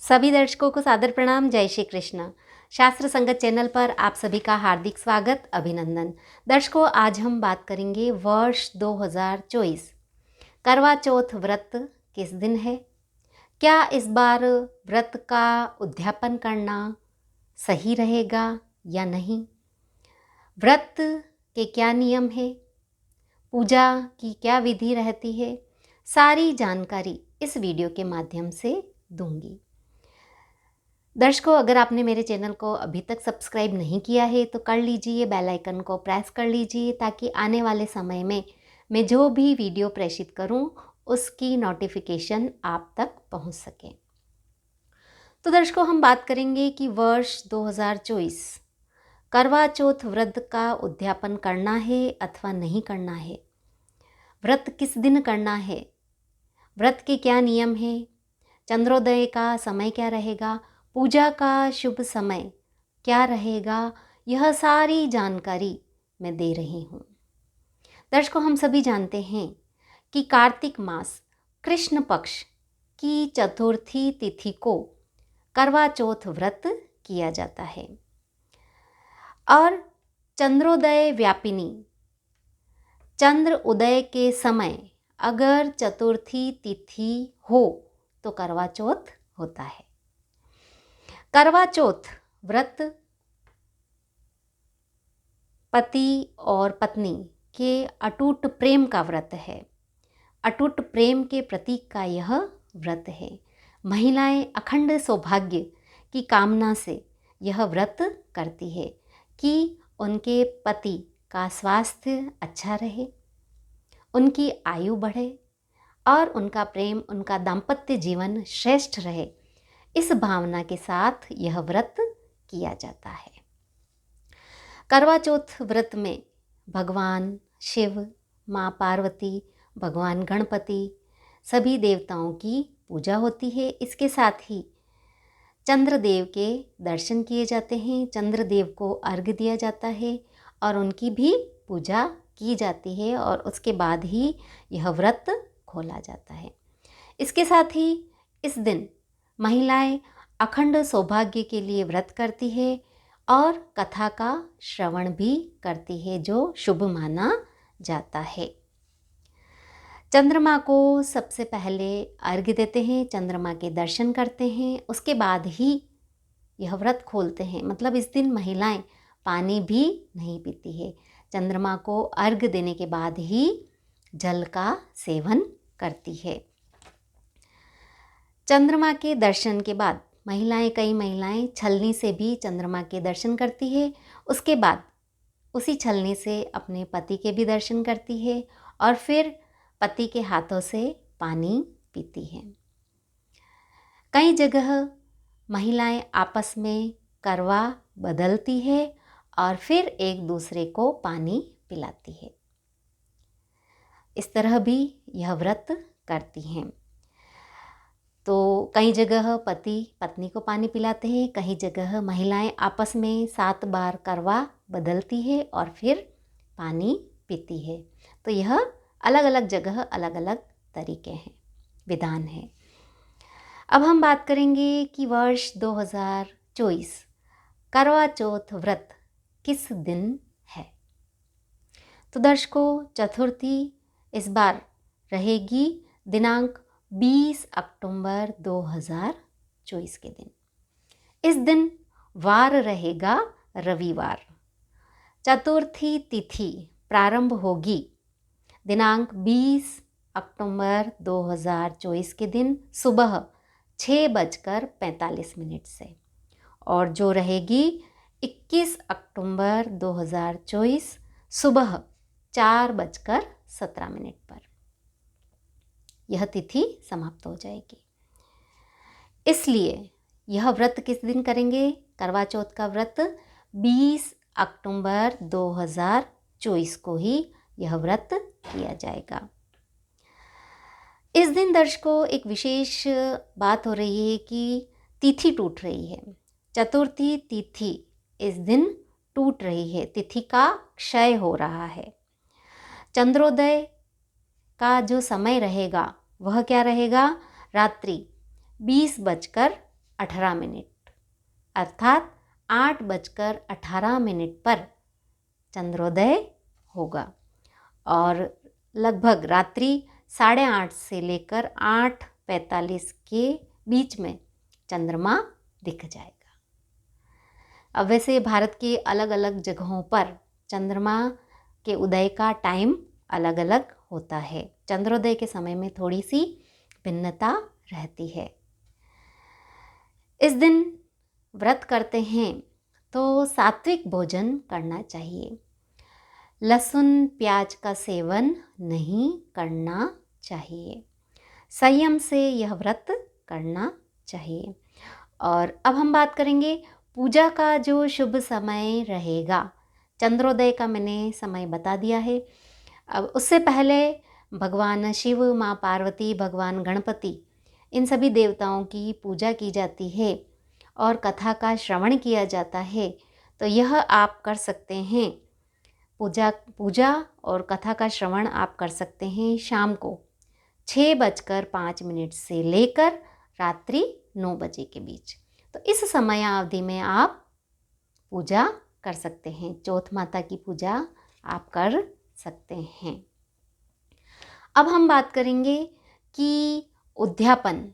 सभी दर्शकों को सादर प्रणाम। जय श्री कृष्ण। शास्त्र संगत चैनल पर आप सभी का हार्दिक स्वागत, अभिनंदन। दर्शकों, आज हम बात करेंगे वर्ष 2024 करवा चौथ व्रत किस दिन है। क्या इस बार व्रत का उद्यापन करना सही रहेगा या नहीं, व्रत के क्या नियम है, पूजा की क्या विधि रहती है, सारी जानकारी इस वीडियो के माध्यम से दूंगी। दर्शकों, अगर आपने मेरे चैनल को अभी तक सब्सक्राइब नहीं किया है तो कर लीजिए, बेल आइकन को प्रेस कर लीजिए ताकि आने वाले समय में मैं जो भी वीडियो प्रेषित करूं उसकी नोटिफिकेशन आप तक पहुंच सके। तो दर्शकों, हम बात करेंगे कि वर्ष 2024 करवा चौथ व्रत का उद्यापन करना है अथवा नहीं करना है, व्रत किस दिन करना है, व्रत के क्या नियम है, चंद्रोदय का समय क्या रहेगा, पूजा का शुभ समय क्या रहेगा, यह सारी जानकारी मैं दे रही हूँ। दर्शकों, हम सभी जानते हैं कि कार्तिक मास कृष्ण पक्ष की चतुर्थी तिथि को करवा चौथ व्रत किया जाता है और चंद्रोदय व्यापिनी चंद्र उदय के समय अगर चतुर्थी तिथि हो तो करवा चौथ होता है। करवा चौथ व्रत पति और पत्नी के अटूट प्रेम का व्रत है। अटूट प्रेम के प्रतीक का यह व्रत है। महिलाएं अखंड सौभाग्य की कामना से यह व्रत करती है कि उनके पति का स्वास्थ्य अच्छा रहे, उनकी आयु बढ़े और उनका प्रेम, उनका दाम्पत्य जीवन श्रेष्ठ रहे। इस भावना के साथ यह व्रत किया जाता है। करवा चौथ व्रत में भगवान शिव, माँ पार्वती, भगवान गणपति, सभी देवताओं की पूजा होती है। इसके साथ ही चंद्रदेव के दर्शन किए जाते हैं, चंद्रदेव को अर्घ्य दिया जाता है और उनकी भी पूजा की जाती है और उसके बाद ही यह व्रत खोला जाता है। इसके साथ ही इस दिन महिलाएं अखंड सौभाग्य के लिए व्रत करती है और कथा का श्रवण भी करती है जो शुभ माना जाता है। चंद्रमा को सबसे पहले अर्घ्य देते हैं, चंद्रमा के दर्शन करते हैं, उसके बाद ही यह व्रत खोलते हैं। मतलब इस दिन महिलाएं पानी भी नहीं पीती है, चंद्रमा को अर्घ्य देने के बाद ही जल का सेवन करती है। चंद्रमा के दर्शन के बाद कई महिलाएं छलनी से भी चंद्रमा के दर्शन करती है। उसके बाद उसी छलनी से अपने पति के भी दर्शन करती है और फिर पति के हाथों से पानी पीती है। कई जगह महिलाएं आपस में करवा बदलती है और फिर एक दूसरे को पानी पिलाती है। इस तरह भी यह व्रत करती हैं। तो कई जगह पति पत्नी को पानी पिलाते हैं, कई जगह महिलाएं आपस में 7 बार करवा बदलती है और फिर पानी पीती है। तो यह अलग अलग जगह अलग अलग तरीके हैं, विधान है। अब हम बात करेंगे कि वर्ष 2024 करवा चौथ व्रत किस दिन है। तो दर्शकों, चतुर्थी इस बार रहेगी दिनांक 20 अक्टूबर 2024 के दिन। इस दिन वार रहेगा रविवार। चतुर्थी तिथि प्रारंभ होगी दिनांक 20 अक्टूबर 2024 के दिन सुबह 6:45 से और जो रहेगी 21 अक्टूबर 2024 सुबह 4:17 पर यह तिथि समाप्त हो जाएगी। इसलिए यह व्रत किस दिन करेंगे? करवा चौथ का व्रत 20 अक्टूबर 2024 को ही यह व्रत किया जाएगा। इस दिन दर्शकों, एक विशेष बात हो रही है कि तिथि टूट रही है। चतुर्थी तिथि इस दिन टूट रही है, तिथि का क्षय हो रहा है। चंद्रोदय का जो समय रहेगा वह क्या रहेगा? रात्रि 20:45 8:18 अर्थात 8:18 पर चंद्रोदय होगा और लगभग रात्रि 8:30 से लेकर 8:45 के बीच में चंद्रमा दिख जाएगा। अब वैसे भारत के अलग अलग जगहों पर चंद्रमा के उदय का टाइम अलग अलग होता है। चंद्रोदय के समय में थोड़ी सी भिन्नता रहती है। इस दिन व्रत करते हैं तो सात्विक भोजन करना चाहिए। लहसुन प्याज का सेवन नहीं करना चाहिए। संयम से यह व्रत करना चाहिए। और अब हम बात करेंगे पूजा का जो शुभ समय रहेगा। चंद्रोदय का मैंने समय बता दिया है। अब उससे पहले भगवान शिव, माँ पार्वती, भगवान गणपति, इन सभी देवताओं की पूजा की जाती है और कथा का श्रवण किया जाता है। तो यह आप कर सकते हैं। पूजा और कथा का श्रवण आप कर सकते हैं शाम को 6:05 से लेकर रात्रि 9 बजे के बीच। तो इस समय अवधि में आप पूजा कर सकते हैं। चौथ माता की पूजा आप कर सकते हैं। अब हम बात करेंगे कि उद्यापन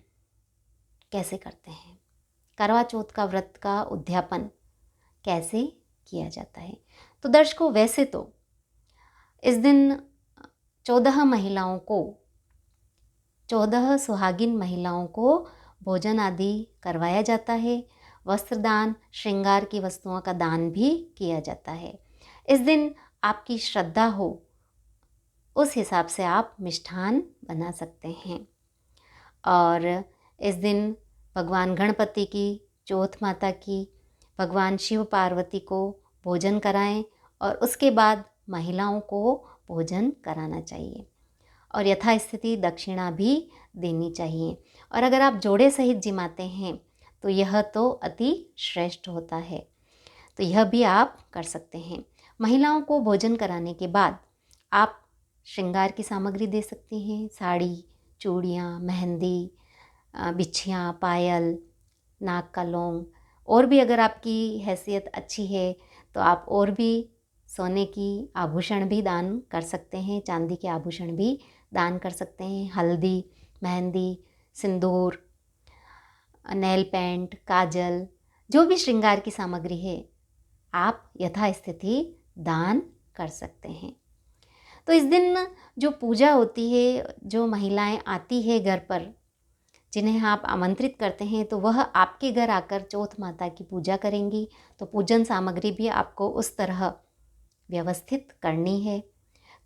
कैसे करते हैं। करवा चौथ का व्रत का उद्यापन कैसे किया जाता है। तो दर्शकों, वैसे तो इस दिन 14 सुहागिन महिलाओं को भोजन आदि करवाया जाता है। वस्त्रदान, श्रृंगार की वस्तुओं का दान भी किया जाता है। इस दिन आपकी श्रद्धा हो उस हिसाब से आप मिष्ठान बना सकते हैं। और इस दिन भगवान गणपति की, चौथ माता की, भगवान शिव पार्वती को भोजन कराएं और उसके बाद महिलाओं को भोजन कराना चाहिए और यथास्थिति दक्षिणा भी देनी चाहिए। और अगर आप जोड़े सहित जिमाते हैं तो यह तो अति श्रेष्ठ होता है। तो यह भी आप कर सकते हैं। महिलाओं को भोजन कराने के बाद आप श्रृंगार की सामग्री दे सकती हैं। साड़ी, चूड़ियाँ, मेहंदी, बिछियाँ, पायल, नाक का लौंग, और भी अगर आपकी हैसियत अच्छी है तो आप और भी सोने की आभूषण भी दान कर सकते हैं। चांदी के आभूषण भी दान कर सकते हैं। हल्दी, मेहंदी, सिंदूर, नेल पेंट, काजल, जो भी श्रृंगार की सामग्री है आप यथास्थिति दान कर सकते हैं। तो इस दिन जो पूजा होती है, जो महिलाएं आती है घर पर, जिन्हें आप आमंत्रित करते हैं, तो वह आपके घर आकर चौथ माता की पूजा करेंगी। तो पूजन सामग्री भी आपको उस तरह व्यवस्थित करनी है।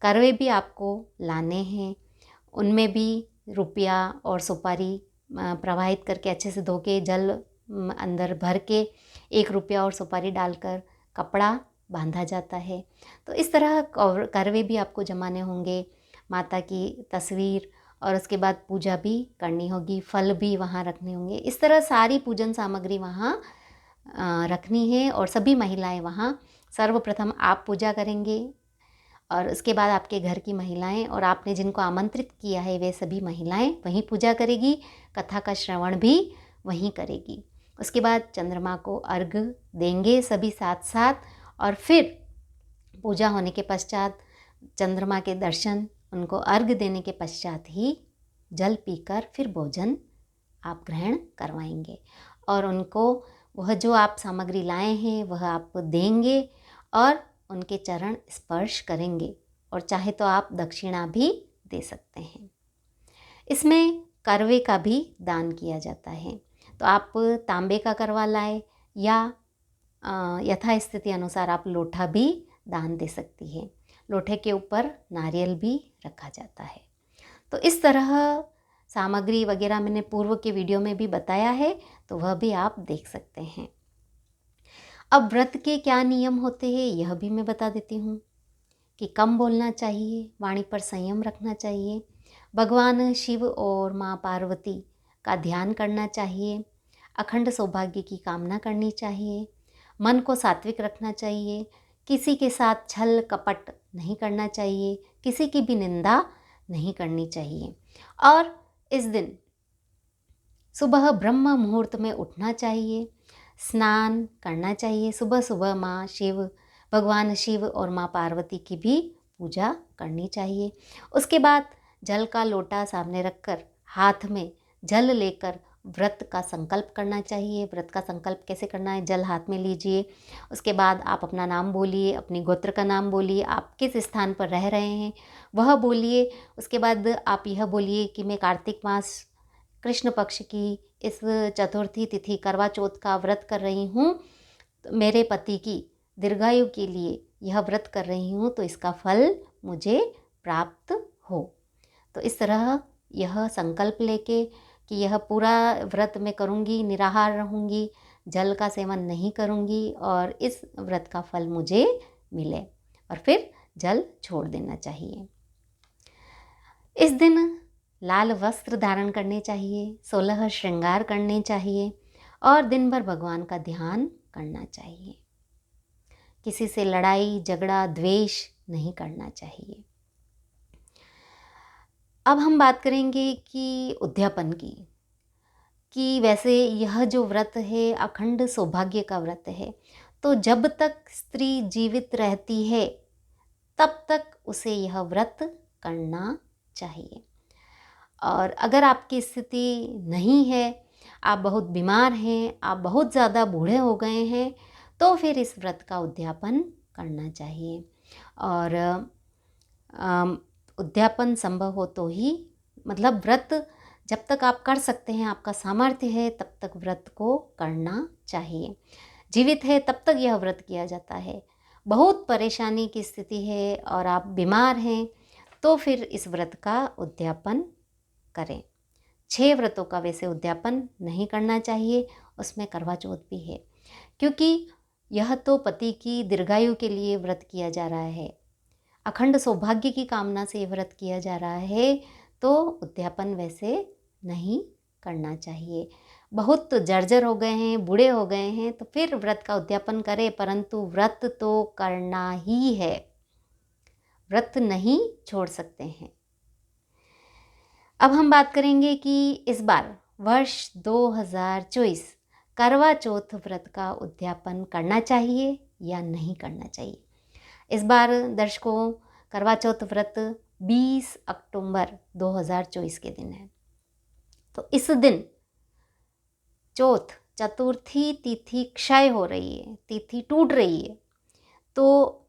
करवे भी आपको लाने हैं। उनमें भी रुपया और सुपारी प्रवाहित करके अच्छे से धो के जल अंदर भर के 1 रुपया और सुपारी डालकर कपड़ा बांधा जाता है। तो इस तरह करवे भी आपको जमाने होंगे, माता की तस्वीर, और उसके बाद पूजा भी करनी होगी, फल भी वहाँ रखने होंगे। इस तरह सारी पूजन सामग्री वहाँ रखनी है और सभी महिलाएं वहाँ सर्वप्रथम आप पूजा करेंगे और उसके बाद आपके घर की महिलाएं और आपने जिनको आमंत्रित किया है वे सभी महिलाएं वहीं पूजा करेगी। कथा का श्रवण भी वहीं करेगी। उसके बाद चंद्रमा को अर्घ्य देंगे सभी साथ साथ, और फिर पूजा होने के पश्चात चंद्रमा के दर्शन, उनको अर्घ्य देने के पश्चात ही जल पीकर फिर भोजन आप ग्रहण करवाएंगे और उनको वह जो आप सामग्री लाए हैं वह आप देंगे और उनके चरण स्पर्श करेंगे, और चाहे तो आप दक्षिणा भी दे सकते हैं। इसमें करवे का भी दान किया जाता है। तो आप तांबे का करवा लाए या यथास्थिति अनुसार आप लोटा भी दान दे सकती है। लोटे के ऊपर नारियल भी रखा जाता है। तो इस तरह सामग्री वगैरह मैंने पूर्व के वीडियो में भी बताया है, तो वह भी आप देख सकते हैं। अब व्रत के क्या नियम होते हैं यह भी मैं बता देती हूँ कि कम बोलना चाहिए, वाणी पर संयम रखना चाहिए, भगवान शिव और माँ पार्वती का ध्यान करना चाहिए, अखंड सौभाग्य की कामना करनी चाहिए, मन को सात्विक रखना चाहिए, किसी के साथ छल कपट नहीं करना चाहिए, किसी की भी निंदा नहीं करनी चाहिए। और इस दिन सुबह ब्रह्म मुहूर्त में उठना चाहिए, स्नान करना चाहिए। सुबह सुबह माँ शिव, भगवान शिव और माँ पार्वती की भी पूजा करनी चाहिए। उसके बाद जल का लोटा सामने रखकर हाथ में जल लेकर व्रत का संकल्प करना चाहिए। व्रत का संकल्प कैसे करना है? जल हाथ में लीजिए, उसके बाद आप अपना नाम बोलिए, अपनी गोत्र का नाम बोलिए, आप किस स्थान पर रह रहे हैं वह बोलिए। उसके बाद आप यह बोलिए कि मैं कार्तिक मास कृष्ण पक्ष की इस चतुर्थी तिथि करवा चौथ का व्रत कर रही हूँ, तो मेरे पति की दीर्घायु के लिए यह व्रत कर रही हूँ, तो इसका फल मुझे प्राप्त हो। तो इस तरह यह संकल्प लेके कि यह पूरा व्रत मैं करूँगी, निराहार रहूँगी, जल का सेवन नहीं करूँगी और इस व्रत का फल मुझे मिले, और फिर जल छोड़ देना चाहिए। इस दिन लाल वस्त्र धारण करने चाहिए, 16 श्रृंगार करने चाहिए और दिन भर भगवान का ध्यान करना चाहिए। किसी से लड़ाई झगड़ा द्वेष नहीं करना चाहिए। अब हम बात करेंगे कि उद्यापन की, कि वैसे यह जो व्रत है अखंड सौभाग्य का व्रत है, तो जब तक स्त्री जीवित रहती है तब तक उसे यह व्रत करना चाहिए। और अगर आपकी स्थिति नहीं है, आप बहुत बीमार हैं, आप बहुत ज़्यादा बूढ़े हो गए हैं, तो फिर इस व्रत का उद्यापन करना चाहिए। और उद्यापन संभव हो तो ही, मतलब व्रत जब तक आप कर सकते हैं, आपका सामर्थ्य है, तब तक व्रत को करना चाहिए। जीवित है तब तक यह व्रत किया जाता है। बहुत परेशानी की स्थिति है और आप बीमार हैं, तो फिर इस व्रत का उद्यापन करें। 6 व्रतों का वैसे उद्यापन नहीं करना चाहिए, उसमें करवा चौथ भी है, क्योंकि यह तो पति की दीर्घायु के लिए व्रत किया जा रहा है, अखंड सौभाग्य की कामना से व्रत किया जा रहा है, तो उद्यापन वैसे नहीं करना चाहिए। बहुत जर्जर हो गए हैं, बूढ़े हो गए हैं, तो फिर व्रत का उद्यापन करें, परंतु व्रत तो करना ही है, व्रत नहीं छोड़ सकते हैं। अब हम बात करेंगे कि इस बार वर्ष 2024 करवा चौथ व्रत का उद्यापन करना चाहिए या नहीं करना चाहिए। इस बार दर्शकों करवा चौथ व्रत 20 अक्टूबर 2024 के दिन है। तो इस दिन चौथ चतुर्थी तिथि क्षय हो रही है, तिथि टूट रही है, तो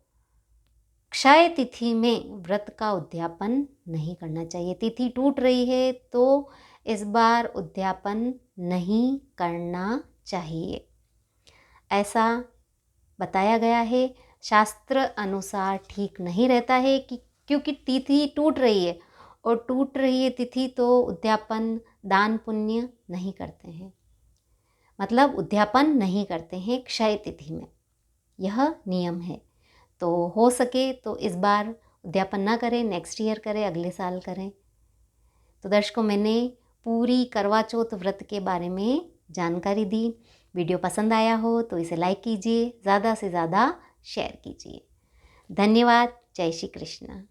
क्षय तिथि में व्रत का उद्यापन नहीं करना चाहिए। तिथि टूट रही है तो इस बार उद्यापन नहीं करना चाहिए, ऐसा बताया गया है। शास्त्र अनुसार ठीक नहीं रहता है कि क्योंकि तिथि टूट रही है और टूट रही है तिथि, तो उद्यापन दान पुण्य नहीं करते हैं, मतलब उद्यापन नहीं करते हैं क्षय तिथि में, यह नियम है। तो हो सके तो इस बार उद्यापन ना करें, नेक्स्ट ईयर करें, अगले साल करें। तो दर्शकों, मैंने पूरी करवा चौथ व्रत के बारे में जानकारी दी। वीडियो पसंद आया हो तो इसे लाइक कीजिए, ज़्यादा से ज़्यादा शेयर कीजिए। धन्यवाद। जय श्री कृष्ण।